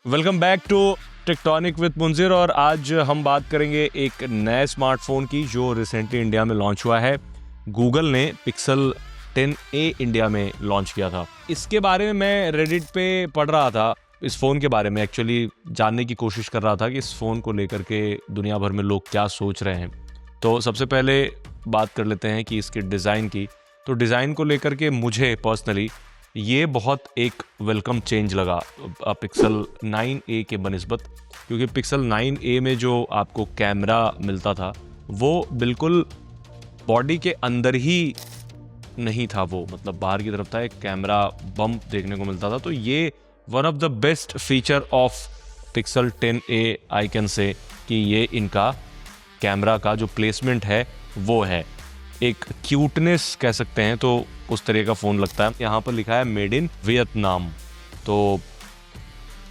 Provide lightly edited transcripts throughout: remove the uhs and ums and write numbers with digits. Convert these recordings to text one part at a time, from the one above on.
Welcome back to Tectonic with Munzir. और आज हम बात करेंगे एक नए स्मार्टफोन की जो रिसेंटली इंडिया में लॉन्च हुआ है। गूगल ने पिक्सल 10a इंडिया में लॉन्च किया था। इसके बारे में मैं रेडिट पे पढ़ रहा था, इस फ़ोन के बारे में एक्चुअली जानने की कोशिश कर रहा था कि इस फ़ोन को लेकर के दुनिया भर में लोग क्या सोच रहे हैं। तो सबसे पहले बात कर लेते हैं कि इसके डिज़ाइन की। तो डिज़ाइन को लेकर के मुझे पर्सनली ये बहुत एक वेलकम चेंज लगा पिक्सल 9a के बनिस्बत, क्योंकि पिक्सल 9a में जो आपको कैमरा मिलता था वो बिल्कुल बॉडी के अंदर ही नहीं था, वो मतलब बाहर की तरफ था, एक कैमरा बम्प देखने को मिलता था। तो ये one of the best feature of pixel 10a I can say कि ये इनका कैमरा का जो प्लेसमेंट है वो है एक क्यूटनेस कह सकते हैं, तो उस तरह का फ़ोन लगता है। यहाँ पर लिखा है मेड इन वियतनाम, तो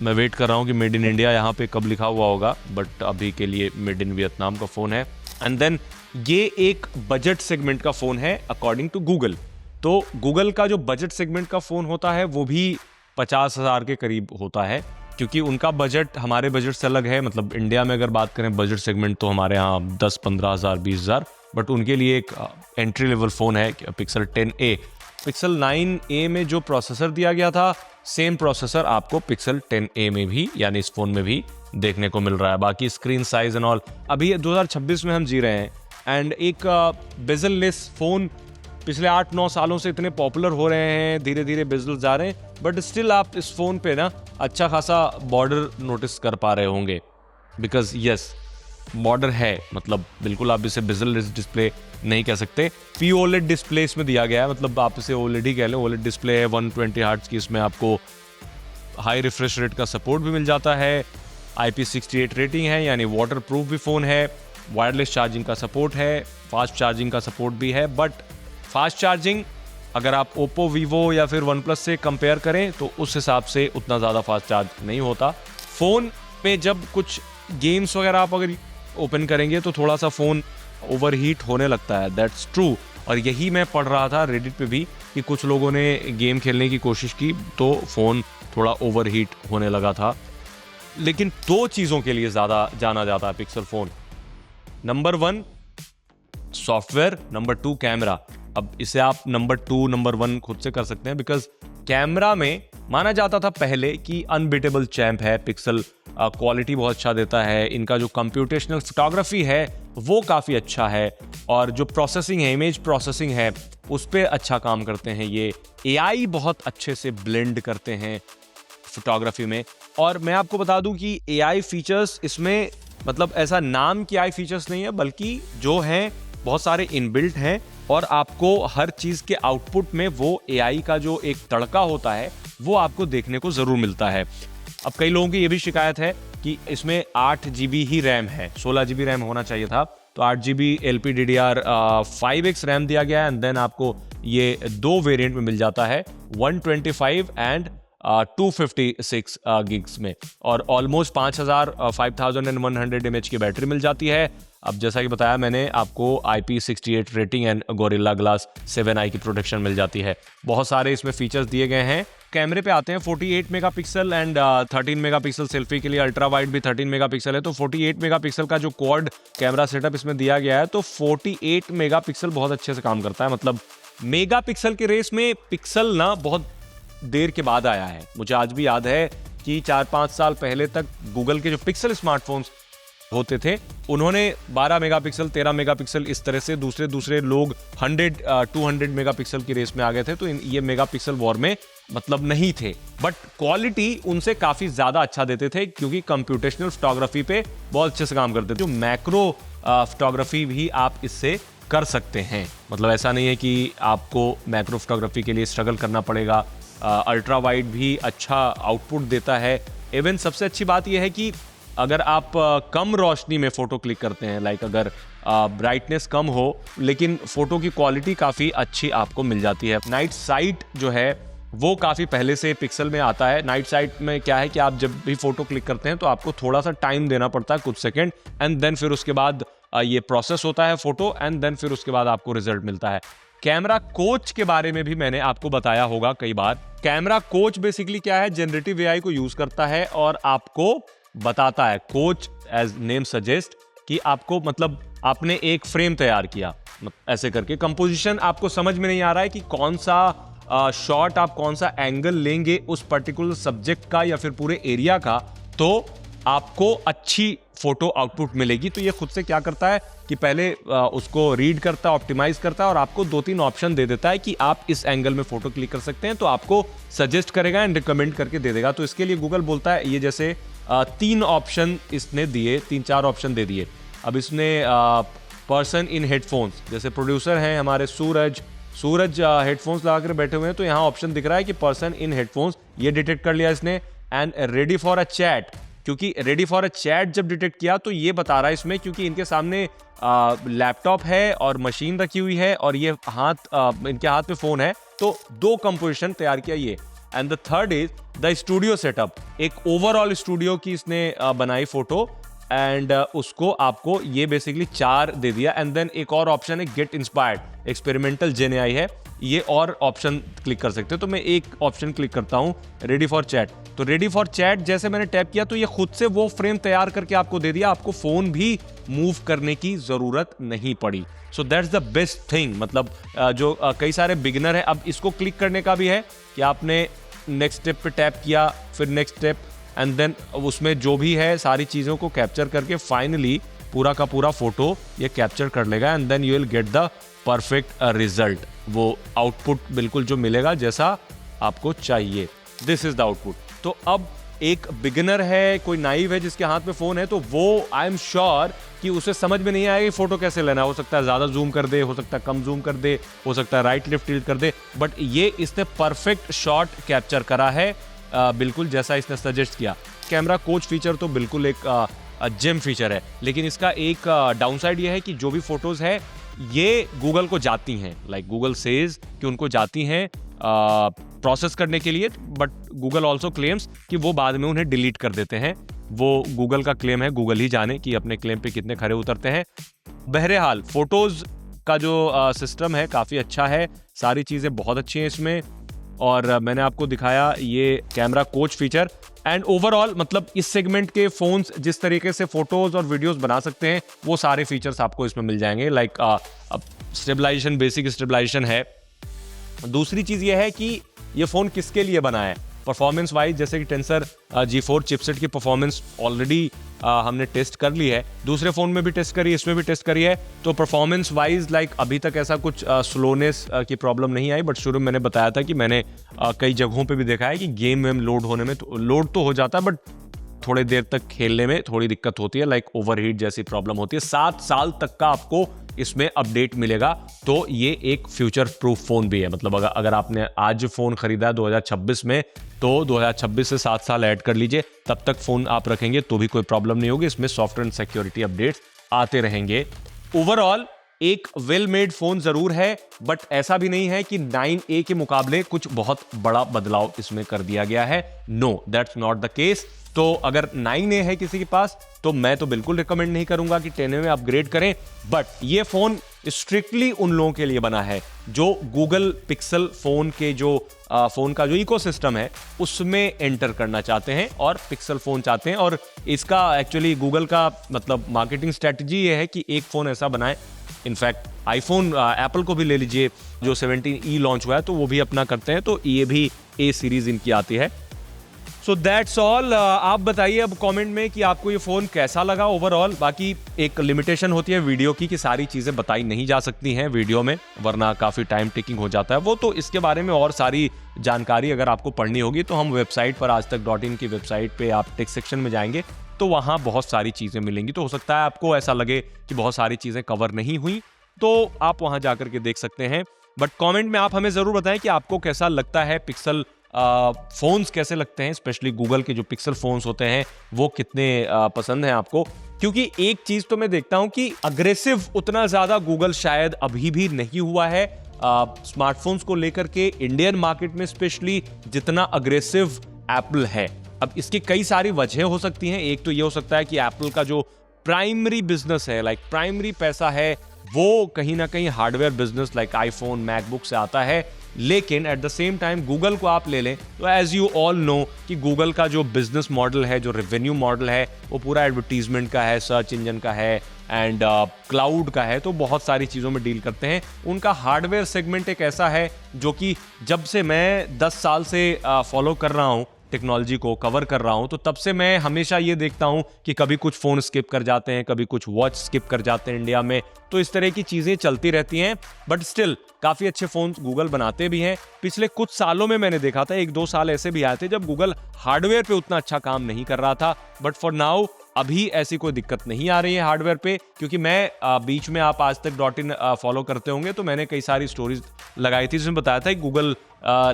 मैं वेट कर रहा हूँ कि मेड इन इंडिया यहाँ पे कब लिखा हुआ होगा, बट अभी के लिए मेड इन वियतनाम का फ़ोन है। एंड देन ये एक बजट सेगमेंट का फ़ोन है अकॉर्डिंग टू गूगल। तो गूगल का जो बजट सेगमेंट का फ़ोन होता है वो भी 50,000 के करीब होता है, क्योंकि उनका बजट हमारे बजट से अलग है। मतलब इंडिया में अगर बात करें बजट सेगमेंट तो हमारे यहाँ 10-15,000 20,000, बट उनके लिए एक एंट्री लेवल फ़ोन है पिक्सल 10a। पिक्सल 9a में जो प्रोसेसर दिया गया था सेम प्रोसेसर आपको पिक्सल 10a में भी यानी इस फ़ोन में भी देखने को मिल रहा है। बाकी स्क्रीन साइज एंड ऑल, अभी 2026 में हम जी रहे हैं एंड एक बेजल लेस फ़ोन पिछले 8-9 सालों से इतने पॉपुलर हो रहे हैं, धीरे धीरे बेजल जा रहे हैं, बट स्टिल आप इस फ़ोन पे ना अच्छा खासा बॉर्डर नोटिस कर पा रहे होंगे, बिकॉज यस बॉर्डर है। मतलब बिल्कुल आप इसे बेजल लेस डिस्प्ले नहीं कह सकते। POLED डिस्प्ले इसमें दिया गया है, मतलब आप इसे OLED ही कह लें। OLED डिस्प्ले है 120 हर्ट्ज की, इसमें आपको हाई रिफ्रेश रेट का सपोर्ट भी मिल जाता है। IP68 रेटिंग है यानी वाटर प्रूफ भी फ़ोन है। वायरलेस चार्जिंग का सपोर्ट है, फास्ट चार्जिंग का सपोर्ट भी है, बट फास्ट चार्जिंग अगर आप ओप्पो, वीवो या फिर वन प्लस से कंपेयर करें तो उस हिसाब से उतना ज़्यादा फास्ट चार्ज नहीं होता। फ़ोन पे जब कुछ गेम्स वगैरह आप अगर ओपन करेंगे तो थोड़ा सा फ़ोन ओवरहीट होने लगता है, दैट्स ट्रू। और यही मैं पढ़ रहा था रेडिट पे भी कि कुछ लोगों ने गेम खेलने की कोशिश की तो फ़ोन थोड़ा ओवरहीट होने लगा था। लेकिन 2 चीज़ों के लिए ज़्यादा जाना जाता है pixel phone. Number 1 software, number 2 camera. अब इसे आप नंबर 2 नंबर 1 खुद से कर सकते हैं, बिकॉज कैमरा में माना जाता था पहले कि अनबीटेबल चैम्प है पिक्सल, क्वालिटी बहुत अच्छा देता है, इनका जो कंप्यूटेशनल फोटोग्राफी है वो काफ़ी अच्छा है, और जो प्रोसेसिंग है, इमेज प्रोसेसिंग है, उस पर अच्छा काम करते हैं। ये AI बहुत अच्छे से ब्लेंड करते हैं फोटोग्राफी में। और मैं आपको बता दूं कि AI फीचर्स इसमें मतलब ऐसा नाम की AI फीचर्स नहीं है, बल्कि जो हैं बहुत सारे इनबिल्ट हैं, और आपको हर चीज़ के आउटपुट में वो AI का जो एक तड़का होता है वो आपको देखने को ज़रूर मिलता है। अब कई लोगों की ये भी शिकायत है कि इसमें 8 GB ही रैम है, 16 GB रैम होना चाहिए था, तो 8 GB LPDDR5X रैम दिया गया है। एंड देन आपको ये 2 वेरिएंट में मिल जाता है, 125 एंड 256 गिग्स में, और ऑलमोस्ट 5100 mAh की बैटरी मिल जाती है। अब जैसा कि बताया मैंने आपको IP68 rating and gorilla glass 7i की प्रोटेक्शन मिल जाती है। बहुत सारे इसमें फीचर्स दिए गए हैं। कैमरे पे आते हैं, 48 मेगापिक्सल एंड 13 मेगापिक्सल सेल्फी के लिए, अल्ट्रा वाइड भी 13 मेगापिक्सल है। तो 48 मेगापिक्सल का जो क्वाड कैमरा सेटअप इसमें दिया गया है, तो 48 मेगापिक्सल बहुत अच्छे से काम करता है। मतलब मेगापिक्सल के रेस में पिक्सल ना बहुत देर के बाद आया है। मुझे आज भी याद है कि 4-5 साल पहले तक गूगल के जो पिक्सल स्मार्टफोन्स होते थे उन्होंने 12 मेगापिक्सल 13 मेगापिक्सल इस तरह से दूसरे लोग 100-200 मेगापिक्सल की रेस में आ गए थे। तो ये मेगापिक्सल वॉर में मतलब नहीं थे, बट क्वालिटी उनसे काफ़ी ज़्यादा अच्छा देते थे, क्योंकि कंप्यूटेशनल फोटोग्राफी पे बहुत अच्छे से काम करते थे। जो मैक्रो फोटोग्राफी भी आप इससे कर सकते हैं। मतलब ऐसा नहीं है कि आपको मैक्रो फोटोग्राफी के लिए स्ट्रगल करना पड़ेगा। अल्ट्रा वाइड भी अच्छा आउटपुट देता है। इवन सबसे अच्छी बात यह है कि अगर आप कम रोशनी में फ़ोटो क्लिक करते हैं, लाइक अगर ब्राइटनेस कम हो लेकिन फ़ोटो की क्वालिटी काफ़ी अच्छी आपको मिल जाती है। नाइट साइट जो है वो काफ़ी पहले से पिक्सल में आता है। नाइट साइट में क्या है कि आप जब भी फ़ोटो क्लिक करते हैं तो आपको थोड़ा सा टाइम देना पड़ता है, कुछ सेकेंड, एंड देन फिर उसके बाद ये प्रोसेस होता है फ़ोटो, एंड देन फिर उसके बाद आपको रिजल्ट मिलता है। कैमरा कोच के बारे में भी मैंने आपको बताया होगा कई बार। कैमरा कोच बेसिकली क्या है, जनरेटिव एआई को यूज करता है और आपको बताता है, कोच एज नेम सजेस्ट, कि आपको मतलब आपने एक फ्रेम तैयार किया ऐसे करके, कंपोजिशन आपको समझ में नहीं आ रहा है कि कौन सा शॉट आप कौन सा एंगल लेंगे उस पर्टिकुलर सब्जेक्ट का या फिर पूरे एरिया का, तो आपको अच्छी फोटो आउटपुट मिलेगी। तो ये खुद से क्या करता है कि पहले उसको रीड करता है, ऑप्टिमाइज करता है और आपको 2-3 ऑप्शन दे देता है कि आप इस एंगल में फोटो क्लिक कर सकते हैं, तो आपको सजेस्ट करेगा एंड रिकमेंड करके दे देगा। तो इसके लिए गूगल बोलता है, ये जैसे 3 ऑप्शन इसने दिए, 3-4 ऑप्शन दे दिए। अब इसने पर्सन इन हेडफोन्स, जैसे प्रोड्यूसर हैं हमारे सूरज हेडफोन्स लगा कर बैठे हुए हैं, तो यहाँ ऑप्शन दिख रहा है कि पर्सन इन हेडफोन्स, ये डिटेक्ट कर लिया इसने। And ready for a chat, क्योंकि रेडी फॉर अ चैट जब डिटेक्ट किया तो ये बता रहा है इसमें, क्योंकि इनके सामने लैपटॉप है और मशीन रखी हुई है और ये इनके हाथ में फोन है, तो 2 कंपोजिशन तैयार किया ये। And the third is the studio setup, एक ओवरऑल स्टूडियो की इसने बनाई फोटो एंड उसको आपको ये बेसिकली 4 दे दिया। एंड देन एक और ऑप्शन है गेट इंस्पायर्ड, एक्सपेरिमेंटल जेन एआई है, ये और ऑप्शन क्लिक कर सकते हो। तो मैं एक ऑप्शन क्लिक करता हूं, रेडी फॉर चैट। तो रेडी फॉर चैट जैसे मैंने टैप किया तो ये खुद से वो फ्रेम तैयार करके आपको दे दिया, आपको फोन भी मूव करने की जरूरत नहीं पड़ी। So that's the best thing. मतलब जो कई सारे बिगिनर है, अब इसको क्लिक करने का भी है कि आपने नेक्स्ट स्टेप पे टैप किया, फिर नेक्स्ट स्टेप, एंड देन उसमें जो भी है सारी चीज़ों को कैप्चर करके फाइनली पूरा का पूरा फोटो ये कैप्चर कर लेगा and then you will get the perfect result. वो आउटपुट बिल्कुल जो मिलेगा जैसा आपको चाहिए, दिस इज द आउटपुट। तो अब एक बिगिनर है, कोई नाइव है जिसके हाथ में फोन है, तो वो आई एम श्योर कि उसे समझ में नहीं आएगा फोटो कैसे लेना। हो सकता है ज्यादा जूम कर दे, हो सकता है कम जूम कर दे, हो सकता है राइट लेफ्ट टिल्ट कर दे, बट ये इसने परफेक्ट शॉट कैप्चर करा है बिल्कुल जैसा इसने सजेस्ट किया। कैमरा कोच फीचर तो बिल्कुल एक जेम फीचर है, लेकिन इसका एक डाउनसाइड ये है कि जो भी फोटोज है ये गूगल को जाती हैं, लाइक गूगल सेज कि उनको जाती हैं प्रोसेस करने के लिए, बट गूगल ऑल्सो क्लेम्स कि वो बाद में उन्हें डिलीट कर देते हैं। वो गूगल का क्लेम है, गूगल ही जाने कि अपने क्लेम पे कितने खरे उतरते हैं। बहरहाल फोटोज का जो सिस्टम है काफ़ी अच्छा है, सारी चीज़ें बहुत अच्छी हैं इसमें, और मैंने आपको दिखाया ये camera coach feature. And overall मतलब इस सेगमेंट के फोन्स जिस तरीके से फोटोज और वीडियोस बना सकते हैं वो सारे फीचर्स आपको इसमें मिल जाएंगे। लाइक स्टेबलाइजेशन, बेसिक स्टेबलाइजेशन है। दूसरी चीज़ ये है कि ये फ़ोन किसके लिए बना है परफॉर्मेंस वाइज, जैसे कि टेंसर G4 चिपसेट की परफॉर्मेंस ऑलरेडी हमने टेस्ट कर ली है, दूसरे फ़ोन में भी टेस्ट करी है, इसमें भी टेस्ट करी है। तो परफॉर्मेंस वाइज लाइक अभी तक ऐसा कुछ स्लोनेस की प्रॉब्लम नहीं आई, बट शुरू में मैंने बताया था कि मैंने कई जगहों पे भी देखा है कि गेम में लोड होने में लोड तो हो जाता है, बट थोड़ी देर तक खेलने में थोड़ी दिक्कत होती है, लाइक ओवरहीट जैसी प्रॉब्लम होती है। 7 साल तक का आपको इसमें अपडेट मिलेगा, तो ये एक फ्यूचर प्रूफ फोन भी है। मतलब अगर आपने आज फोन खरीदा है 2026 में, तो 2026 से 7 साल ऐड कर लीजिए, तब तक फोन आप रखेंगे तो भी कोई प्रॉब्लम नहीं होगी। इसमें सॉफ्टवेयर एंड सिक्योरिटी अपडेट्स आते रहेंगे। ओवरऑल एक वेल मेड फोन जरूर है, बट ऐसा भी नहीं है कि 9A के मुकाबले कुछ बहुत बड़ा बदलाव इसमें कर दिया गया है। No, that's not the case. तो अगर 9A है किसी के पास तो मैं तो बिल्कुल रिकमेंड नहीं करूंगा कि 10A में अपग्रेड करें, बट ये फोन स्ट्रिक्टली उन लोगों के लिए बना है जो गूगल पिक्सल फोन के जो फोन का जो इकोसिस्टम है उसमें एंटर करना चाहते हैं और पिक्सल फोन चाहते हैं। और इसका एक्चुअली गूगल का मतलब मार्केटिंग स्ट्रेटजी ये है कि एक फोन ऐसा बनाए, इनफैक्ट आईफोन एप्पल को भी ले लीजिए, जो 17E लॉन्च हुआ है तो वो भी अपना करते हैं, तो ये भी A सीरीज इनकी आती है। So that's all. आप बताइए अब कमेंट में कि आपको ये फ़ोन कैसा लगा ओवरऑल। बाकी एक लिमिटेशन होती है वीडियो की कि सारी चीज़ें बताई नहीं जा सकती हैं वीडियो में, वरना काफ़ी टाइम टेकिंग हो जाता है वो। तो इसके बारे में और सारी जानकारी अगर आपको पढ़नी होगी तो हम वेबसाइट पर आजतक.in की वेबसाइट पे आप टेक सेक्शन में जाएंगे तो वहाँ बहुत सारी चीज़ें मिलेंगी। तो हो सकता है आपको ऐसा लगे कि बहुत सारी चीज़ें कवर नहीं हुई, तो आप वहाँ जा करके देख सकते हैं। बट कॉमेंट में आप हमें ज़रूर बताएं कि आपको कैसा लगता है, पिक्सल फोन्स कैसे लगते हैं, स्पेशली गूगल के जो पिक्सल फोन्स होते हैं वो कितने पसंद हैं आपको। क्योंकि एक चीज तो मैं देखता हूं कि अग्रेसिव उतना ज्यादा गूगल शायद अभी भी नहीं हुआ है स्मार्टफोन्स को लेकर के इंडियन मार्केट में, स्पेशली जितना अग्रेसिव एप्पल है। अब इसकी कई सारी वजह हो सकती हैं। एक तो ये हो सकता है कि एप्पल का जो प्राइमरी बिजनेस है, लाइक प्राइमरी पैसा है वो कहीं ना कहीं hardware business like iPhone, MacBook से आता है। लेकिन at the same time Google को आप ले लें तो एज यू ऑल नो कि गूगल का जो बिजनेस मॉडल है, जो रेवेन्यू मॉडल है, वो पूरा एडवर्टीजमेंट का है, सर्च इंजन का है एंड क्लाउड का है, तो बहुत सारी चीज़ों में डील करते हैं। उनका हार्डवेयर सेगमेंट एक ऐसा है जो कि जब से मैं 10 साल से फॉलो कर रहा हूँ, टेक्नोलॉजी को कवर कर रहा हूं, तो तब से मैं हमेशा ये देखता हूं कि कभी कुछ फोन स्किप कर जाते हैं, कभी कुछ वॉच स्किप कर जाते हैं इंडिया में, तो इस तरह की चीजें चलती रहती हैं। बट स्टिल काफी अच्छे फोन गूगल बनाते भी हैं। पिछले कुछ सालों में मैंने देखा था 1-2 साल ऐसे भी आए थे जब गूगल हार्डवेयर पे उतना अच्छा काम नहीं कर रहा था। बट फॉर नाउ अभी ऐसी कोई दिक्कत नहीं आ रही है हार्डवेयर पे, क्योंकि मैं बीच में आप आजतक.in फॉलो करते होंगे तो मैंने कई सारी स्टोरीज लगाई थी जिसमें बताया था कि गूगल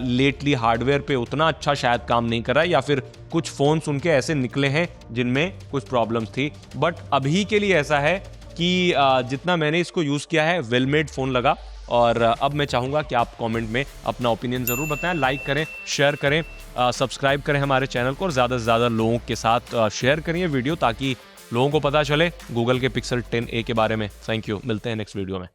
लेटली हार्डवेयर पे उतना अच्छा शायद काम नहीं कर रहा है, या फिर कुछ फोन्स उनके ऐसे निकले हैं जिनमें कुछ प्रॉब्लम्स थी। बट अभी के लिए ऐसा है कि जितना मैंने इसको यूज़ किया है वेल मेड फ़ोन लगा। और अब मैं चाहूँगा कि आप कमेंट में अपना ओपिनियन ज़रूर बताएं, लाइक करें, शेयर करें, सब्सक्राइब करें हमारे चैनल को और ज़्यादा से ज़्यादा लोगों के साथ शेयर करें ये वीडियो, ताकि लोगों को पता चले गूगल के पिक्सल 10a के बारे में। थैंक यू, मिलते हैं नेक्स्ट वीडियो में।